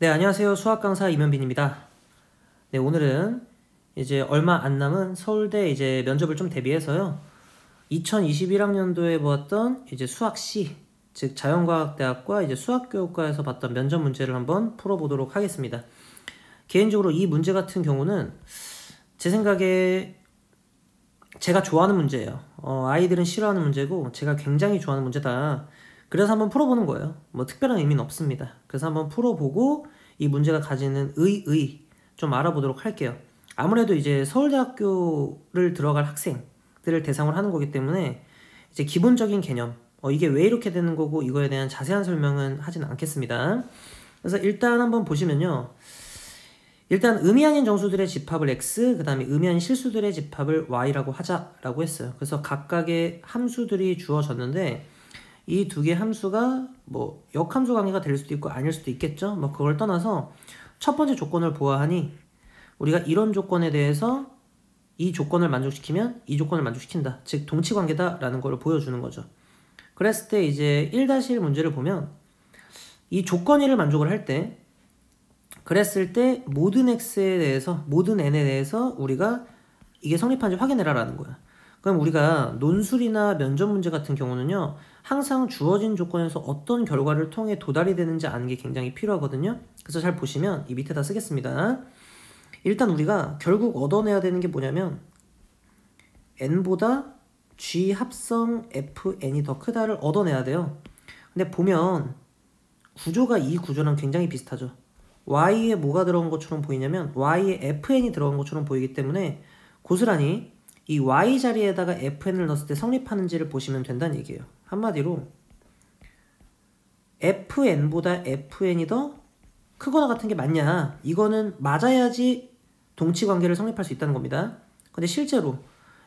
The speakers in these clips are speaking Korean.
네, 안녕하세요. 수학 강사 이면빈입니다. 네, 오늘은 이제 얼마 안 남은 서울대 이제 면접을 좀 대비해서요. 2021학년도에 보았던 이제 수학 C, 즉 자연과학대학과 이제 수학교육과에서 봤던 면접 문제를 한번 풀어보도록 하겠습니다. 개인적으로 이 문제 같은 경우는 제 생각에 제가 좋아하는 문제예요. 아이들은 싫어하는 문제고 제가 굉장히 좋아하는 문제다. 그래서 한번 풀어보는 거예요. 뭐 특별한 의미는 없습니다. 그래서 한번 풀어보고 이 문제가 가지는 좀 알아보도록 할게요. 아무래도 이제 서울대학교를 들어갈 학생들을 대상으로 하는 거기 때문에 이제 기본적인 개념, 이게 왜 이렇게 되는 거고 이거에 대한 자세한 설명은 하진 않겠습니다. 그래서 일단 한번 보시면요. 일단 의미 아닌 정수들의 집합을 x, 그 다음에 의미 아닌 실수들의 집합을 y라고 하자라고 했어요. 그래서 각각의 함수들이 주어졌는데 이 두 개의 함수가 뭐 역함수 관계가 될 수도 있고 아닐 수도 있겠죠. 뭐 그걸 떠나서 첫 번째 조건을 보아하니 우리가 이런 조건에 대해서 이 조건을 만족시키면 이 조건을 만족시킨다. 즉 동치관계다라는 걸 보여주는 거죠. 그랬을 때 이제 1-1 문제를 보면 이 조건이를 만족을 할 때 그랬을 때 모든 x에 대해서 모든 n에 대해서 우리가 이게 성립하는지 확인해라 라는 거야. 그럼 우리가 논술이나 면접 문제 같은 경우는요, 항상 주어진 조건에서 어떤 결과를 통해 도달이 되는지 아는 게 굉장히 필요하거든요. 그래서 잘 보시면 이 밑에다 쓰겠습니다. 일단 우리가 결국 얻어내야 되는 게 뭐냐면 n보다 g 합성 fn이 더 크다를 얻어내야 돼요. 근데 보면 구조가 이 구조랑 굉장히 비슷하죠. y에 뭐가 들어간 것처럼 보이냐면 y에 fn이 들어간 것처럼 보이기 때문에 고스란히 이 y 자리에다가 fn을 넣었을 때 성립하는지를 보시면 된다는 얘기예요. 한마디로 fn보다 fn이 더 크거나 같은 게 맞냐, 이거는 맞아야지 동치관계를 성립할 수 있다는 겁니다. 근데 실제로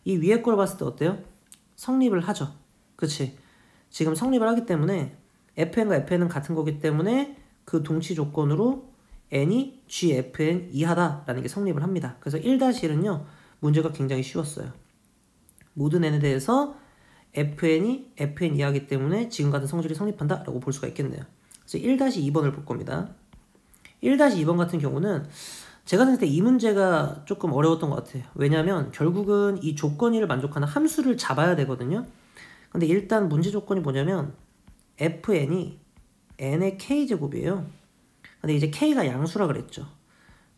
이 위에 걸 봤을 때 어때요? 성립을 하죠. 그치? 지금 성립을 하기 때문에 fn과 fn은 같은 거기 때문에 그 동치 조건으로 n이 gfn 이하다라는 게 성립을 합니다. 그래서 1-1은요 문제가 굉장히 쉬웠어요. 모든 n에 대해서 fn이 fn 이하이기 때문에 지금 같은 성질이 성립한다 라고 볼 수가 있겠네요. 그래서 1-2번을 볼 겁니다. 1-2번 같은 경우는 제가 생각할 때 이 문제가 조금 어려웠던 것 같아요. 왜냐하면 결국은 이 조건이를 만족하는 함수를 잡아야 되거든요. 근데 일단 문제 조건이 뭐냐면 fn이 n의 k제곱이에요. 근데 이제 k가 양수라 그랬죠.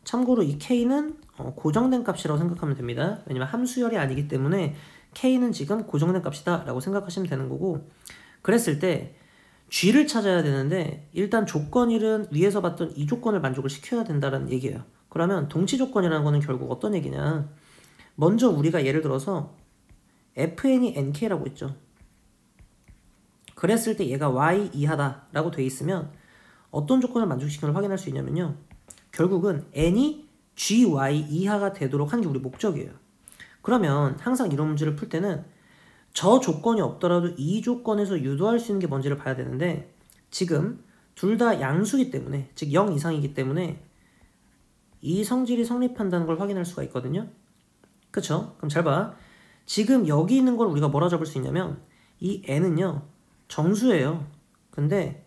참고로 이 k는 고정된 값이라고 생각하면 됩니다. 왜냐면 함수열이 아니기 때문에 k는 지금 고정된 값이다 라고 생각하시면 되는 거고, 그랬을 때 g를 찾아야 되는데 일단 조건일은 위에서 봤던 이 조건을 만족을 시켜야 된다는 얘기예요. 그러면 동치 조건이라는 거는 결국 어떤 얘기냐, 먼저 우리가 예를 들어서 fn이 nk라고 했죠. 그랬을 때 얘가 y 이하다 라고 돼 있으면 어떤 조건을 만족시키는 걸 확인할 수 있냐면요, 결국은 n이 gy 이하가 되도록 하는 게 우리 목적이에요. 그러면 항상 이런 문제를 풀 때는 저 조건이 없더라도 이 조건에서 유도할 수 있는 게 뭔지를 봐야 되는데 지금 둘 다 양수기 때문에, 즉 0 이상이기 때문에 이 성질이 성립한다는 걸 확인할 수가 있거든요. 그쵸? 그럼 잘 봐. 지금 여기 있는 걸 우리가 뭐라 잡을 수 있냐면 이 n은요 정수예요. 근데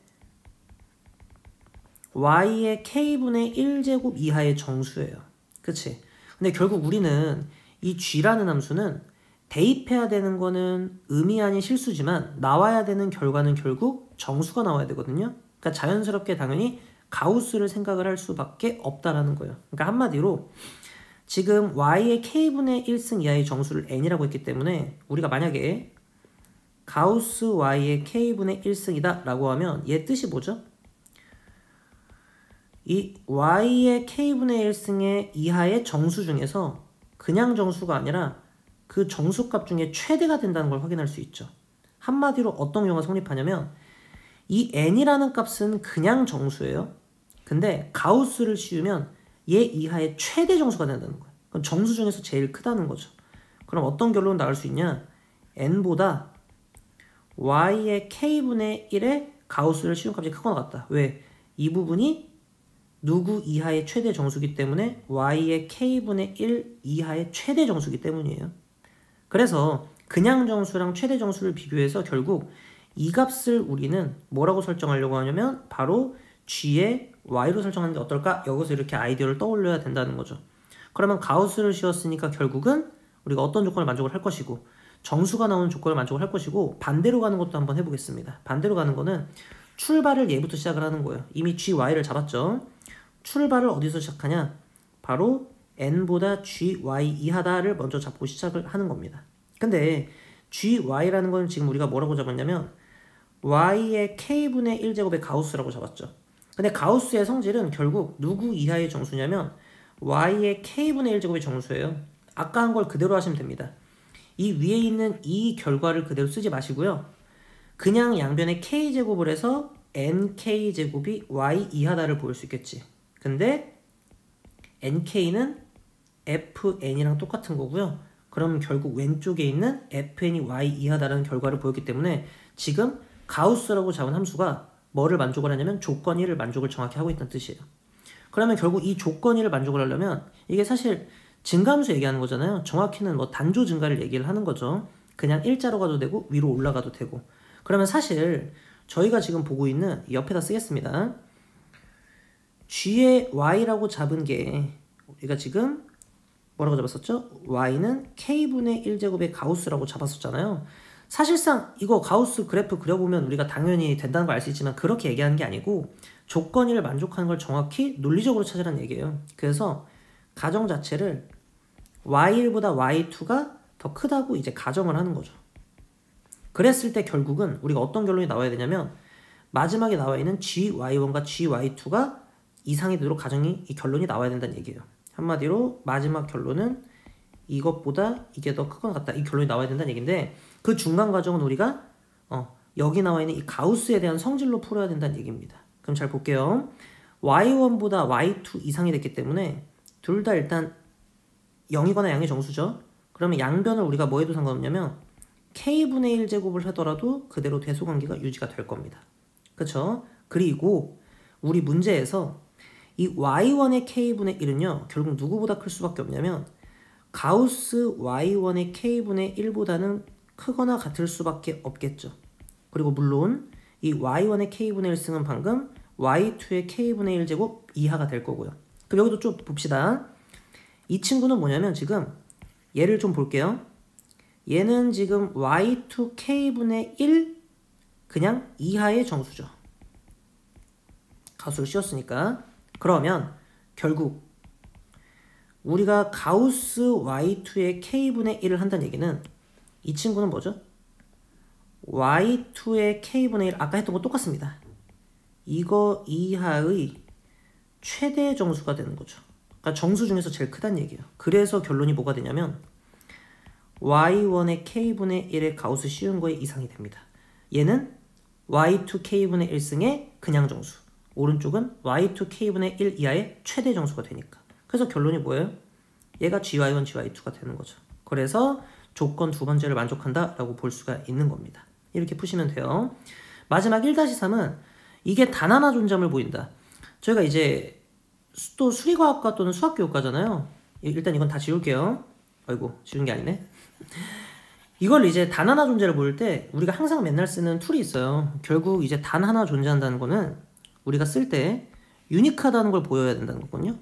y의 k분의 1제곱 이하의 정수예요. 그치? 근데 결국 우리는 이 g라는 함수는 대입해야 되는 거는 의미 아닌 실수지만 나와야 되는 결과는 결국 정수가 나와야 되거든요. 그러니까 자연스럽게 당연히 가우스를 생각을 할 수밖에 없다라는 거예요. 그러니까 한마디로 지금 y의 k분의 1승 이하의 정수를 n이라고 했기 때문에 우리가 만약에 가우스 y의 k분의 1승이다 라고 하면 얘 뜻이 뭐죠? 이 y의 k분의 1승의 이하의 정수 중에서 그냥 정수가 아니라 그 정수값 중에 최대가 된다는 걸 확인할 수 있죠. 한마디로 어떤 경우가 성립하냐면 이 n이라는 값은 그냥 정수예요. 근데 가우스를 씌우면 얘 이하의 최대 정수가 된다는 거예요. 그럼 정수 중에서 제일 크다는 거죠. 그럼 어떤 결론 나올 수 있냐? n보다 y의 k분의 1의 가우스를 씌운 값이 크거나 같다. 왜? 이 부분이 누구 이하의 최대 정수기 때문에 y의 k분의 1 이하의 최대 정수기 때문이에요. 그래서 그냥 정수랑 최대 정수를 비교해서 결국 이 값을 우리는 뭐라고 설정하려고 하냐면 바로 g의 y로 설정하는 게 어떨까? 여기서 이렇게 아이디어를 떠올려야 된다는 거죠. 그러면 가우스를 씌웠으니까 결국은 우리가 어떤 조건을 만족을 할 것이고 정수가 나오는 조건을 만족을 할 것이고 반대로 가는 것도 한번 해보겠습니다. 반대로 가는 거는 출발을 얘부터 시작을 하는 거예요. 이미 gy를 잡았죠. 출발을 어디서 시작하냐? 바로 n보다 gy 이하다를 먼저 잡고 시작을 하는 겁니다. 근데 gy라는 건 지금 우리가 뭐라고 잡았냐면 y의 k분의 1제곱의 가우스라고 잡았죠. 근데 가우스의 성질은 결국 누구 이하의 정수냐면 y의 k분의 1제곱의 정수예요. 아까 한 걸 그대로 하시면 됩니다. 이 위에 있는 이 결과를 그대로 쓰지 마시고요. 그냥 양변에 k제곱을 해서 nk제곱이 y 이하다를 보일 수 있겠지. 근데 nk는 fn이랑 똑같은 거고요. 그럼 결국 왼쪽에 있는 fn이 y 이하다라는 결과를 보였기 때문에 지금 가우스라고 잡은 함수가 뭐를 만족을 하냐면 조건 1을 만족을 정확히 하고 있다는 뜻이에요. 그러면 결국 이 조건 1을 만족을 하려면 이게 사실 증가함수 얘기하는 거잖아요. 정확히는 뭐 단조 증가를 얘기를 하는 거죠. 그냥 일자로 가도 되고 위로 올라가도 되고. 그러면 사실 저희가 지금 보고 있는 옆에다 쓰겠습니다. g의 y라고 잡은 게 우리가 지금 뭐라고 잡았었죠? y는 k분의 1제곱의 가우스라고 잡았었잖아요. 사실상 이거 가우스 그래프 그려보면 우리가 당연히 된다는 걸 알 수 있지만 그렇게 얘기하는 게 아니고 조건 1을 만족하는 걸 정확히 논리적으로 찾으라는 얘기예요. 그래서 가정 자체를 y1보다 y2가 더 크다고 이제 가정을 하는 거죠. 그랬을 때 결국은 우리가 어떤 결론이 나와야 되냐면 마지막에 나와 있는 GY1과 GY2가 이상이 되도록 가정이 이 결론이 나와야 된다는 얘기예요. 한마디로 마지막 결론은 이것보다 이게 더 크거나 같다. 이 결론이 나와야 된다는 얘기인데 그 중간 과정은 우리가 여기 나와 있는 이 가우스에 대한 성질로 풀어야 된다는 얘기입니다. 그럼 잘 볼게요. y1보다 y2 이상이 됐기 때문에 둘 다 일단 0이거나 양의 정수죠. 그러면 양변을 우리가 뭐 해도 상관없냐면 k분의 1제곱을 하더라도 그대로 대소관계가 유지가 될 겁니다. 그쵸? 그리고 우리 문제에서 이 y1의 k분의 1은요 결국 누구보다 클 수밖에 없냐면 가우스 y1의 k분의 1보다는 크거나 같을 수밖에 없겠죠. 그리고 물론 이 y1의 k분의 1승은 방금 y2의 k분의 1제곱 이하가 될 거고요. 그럼 여기도 좀 봅시다. 이 친구는 뭐냐면 지금 얘를 좀 볼게요. 얘는 지금 y2k분의 1 그냥 이하의 정수죠. 가우스를 씌웠으니까. 그러면 결국 우리가 가우스 y2의 k분의 1을 한다는 얘기는 이 친구는 뭐죠? y2의 k분의 1 아까 했던 거 똑같습니다. 이거 이하의 최대 정수가 되는 거죠. 그러니까 정수 중에서 제일 크다는 얘기예요. 그래서 결론이 뭐가 되냐면 y1의 k분의 1의 가우스 씌운 거에 이상이 됩니다. 얘는 y2 k분의 1승의 그냥 정수. 오른쪽은 y2 k분의 1 이하의 최대 정수가 되니까. 그래서 결론이 뭐예요? 얘가 gy1, gy2가 되는 거죠. 그래서 조건 두 번째를 만족한다 라고 볼 수가 있는 겁니다. 이렇게 푸시면 돼요. 마지막 1-3은 이게 단 하나 존재함을 보인다. 저희가 이제 또 수리과학과 또는 수학교육과잖아요. 일단 이건 다 지울게요. 아이고 지운 게 아니네. 이걸 이제 단 하나 존재를 보일 때 우리가 항상 맨날 쓰는 툴이 있어요. 결국 이제 단 하나 존재한다는 거는 우리가 쓸 때 유니크하다는 걸 보여야 된다는 거거든요.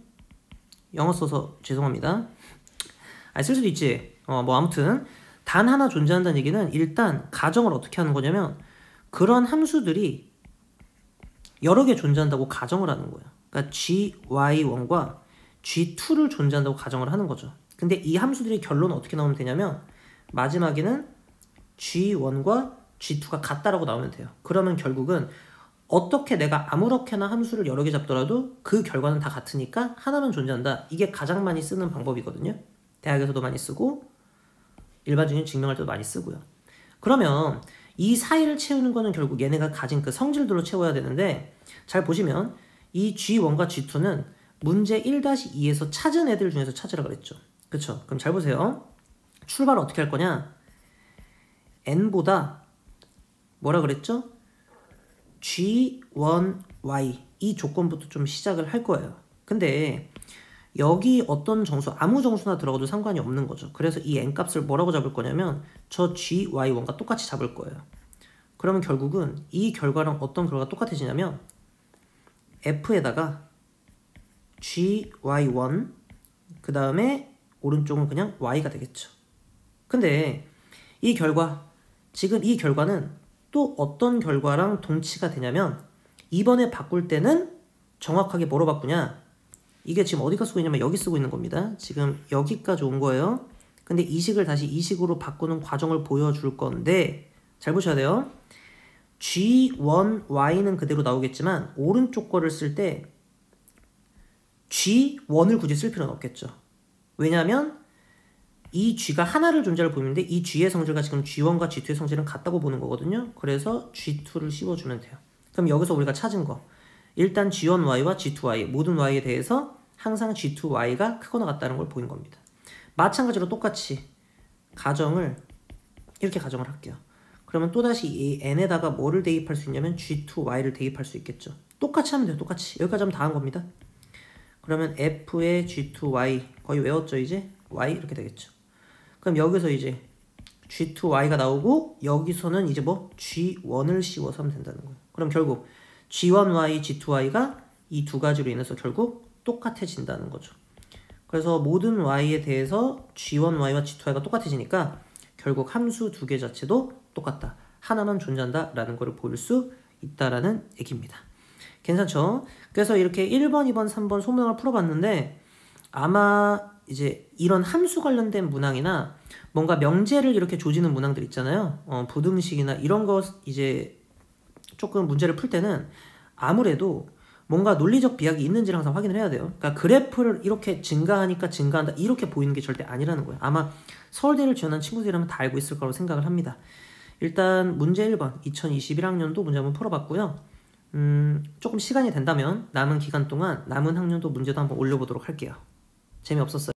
영어 써서 죄송합니다. 쓸 수도 있지. 뭐 아무튼 단 하나 존재한다는 얘기는 일단 가정을 어떻게 하는 거냐면 그런 함수들이 여러 개 존재한다고 가정을 하는 거예요. 그러니까 gy1과 g2를 존재한다고 가정을 하는 거죠. 근데 이 함수들이 결론은 어떻게 나오면 되냐면 마지막에는 g1과 g2가 같다라고 나오면 돼요. 그러면 결국은 어떻게 내가 아무렇게나 함수를 여러 개 잡더라도 그 결과는 다 같으니까 하나만 존재한다. 이게 가장 많이 쓰는 방법이거든요. 대학에서도 많이 쓰고 일반적인 증명할 때도 많이 쓰고요. 그러면 이 사이를 채우는 거는 결국 얘네가 가진 그 성질들로 채워야 되는데 잘 보시면 이 G1과 G2는 문제 1-2에서 찾은 애들 중에서 찾으라 그랬죠. 그쵸? 그럼 잘 보세요. 출발을 어떻게 할 거냐? n보다 뭐라 그랬죠? G1Y 이 조건부터 좀 시작을 할 거예요. 근데 여기 어떤 정수, 아무 정수나 들어가도 상관이 없는 거죠. 그래서 이 n값을 뭐라고 잡을 거냐면 저 GY1과 똑같이 잡을 거예요. 그러면 결국은 이 결과랑 어떤 결과가 똑같아지냐면 F에다가 GY1 그 다음에 오른쪽은 그냥 Y가 되겠죠. 근데 이 결과, 지금 이 결과는 또 어떤 결과랑 동치가 되냐면 이번에 바꿀 때는 정확하게 뭐로 바꾸냐, 이게 지금 어디가 쓰고 있냐면 여기 쓰고 있는 겁니다. 지금 여기까지 온 거예요. 근데 이 식을 다시 이 식으로 바꾸는 과정을 보여줄 건데 잘 보셔야 돼요. G1Y는 그대로 나오겠지만 오른쪽 거를 쓸 때 G1을 굳이 쓸 필요는 없겠죠. 왜냐하면 이 G가 하나를 존재를 보이는데 이 G의 성질과 지금 G1과 G2의 성질은 같다고 보는 거거든요. 그래서 G2를 씌워주면 돼요. 그럼 여기서 우리가 찾은 거, 일단 G1Y와 G2Y 모든 Y에 대해서 항상 G2Y가 크거나 같다는 걸 보인 겁니다. 마찬가지로 똑같이 가정을 이렇게 가정을 할게요. 그러면 또다시 이 n에다가 뭐를 대입할 수 있냐면 G2Y를 대입할 수 있겠죠. 똑같이 하면 돼요. 똑같이. 여기까지 하면 다 한 겁니다. 그러면 F의 G2Y 거의 외웠죠 이제? Y 이렇게 되겠죠. 그럼 여기서 이제 G2Y가 나오고 여기서는 이제 뭐 G1을 씌워서 하면 된다는 거예요. 그럼 결국 G1Y, G2Y가 이 두 가지로 인해서 결국 똑같아진다는 거죠. 그래서 모든 Y에 대해서 G1Y와 G2Y가 똑같아지니까 결국 함수 두 개 자체도 똑같다. 하나만 존재한다 라는 것을 볼 수 있다라는 얘기입니다. 괜찮죠? 그래서 이렇게 1번, 2번, 3번 소문을 풀어봤는데 아마 이제 이런 함수 관련된 문항이나 뭔가 명제를 이렇게 조지는 문항들 있잖아요. 부등식이나 이런 거 이제 조금 문제를 풀 때는 아무래도 뭔가 논리적 비약이 있는지를 항상 확인을 해야 돼요. 그러니까 그래프를 이렇게 증가하니까 증가한다 이렇게 보이는 게 절대 아니라는 거예요. 아마 서울대를 지원한 친구들이라면 다 알고 있을 거라고 생각을 합니다. 일단 문제 1번 2021학년도 문제 한번 풀어봤고요. 조금 시간이 된다면 남은 기간 동안 남은 학년도 문제도 한번 올려보도록 할게요. 재미없었어요?